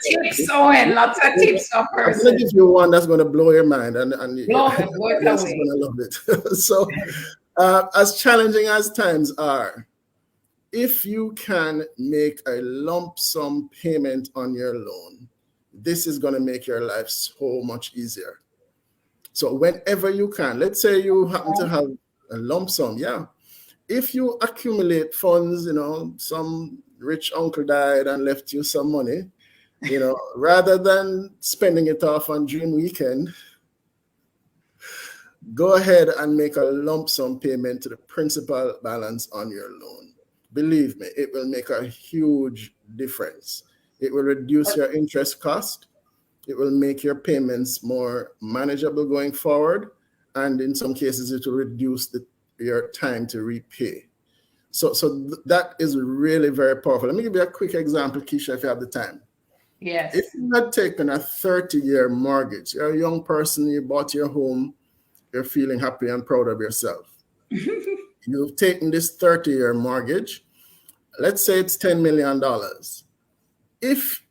tips, Owen. Lots of tips for I'm going to person. give you one that's going to blow your mind, and Blow everybody it else is away. going to love it. So, as challenging as times are, if you can make a lump sum payment on your loan, this is going to make your life so much easier. So whenever you can, let's say you happen to have a lump sum, yeah. If you accumulate funds, some rich uncle died and left you some money, rather than spending it off on Dream Weekend, go ahead and make a lump sum payment to the principal balance on your loan. Believe me, it will make a huge difference. It will reduce your interest cost. It will make your payments more manageable going forward. And in some cases, it will reduce your time to repay. So that is really very powerful. Let me give you a quick example, Keisha, if you have the time. Yes. If you had taken a 30-year mortgage, you're a young person, you bought your home, you're feeling happy and proud of yourself. You've taken this 30-year mortgage. Let's say it's $10 million. If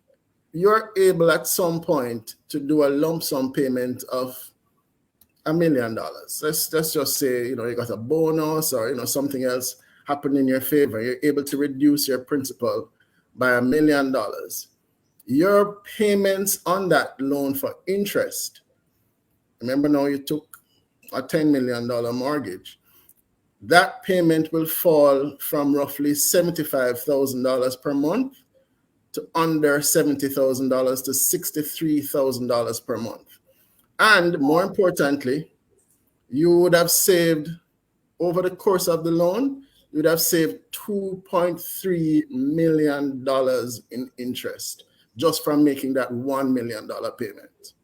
you're able at some point to do a lump sum payment of $1 million, let's just say, you got a bonus or, something else happened in your favor. You're able to reduce your principal by $1 million. Your payments on that loan for interest, remember now you took a $10 million mortgage, that payment will fall from roughly $75,000 per month to under $70,000 to $63,000 per month. And more importantly, you would have saved, over the course of the loan, you would have saved $2.3 million in interest just from making that $1 million payment.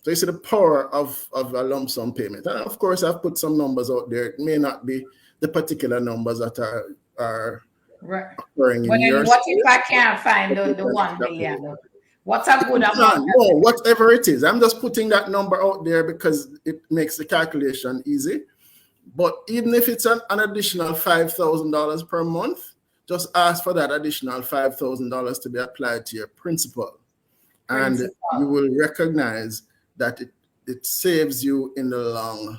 So you see the power of a lump sum payment. And of course, I've put some numbers out there. It may not be the particular numbers that are Right. occurring in But your then what space. if I can't find the 1 million? What's a good amount? No, whatever it is. I'm just putting that number out there because it makes the calculation easy. But even if it's an additional $5,000 per month, just ask for that additional $5,000 to be applied to your principal. And you will recognize that it saves you in the long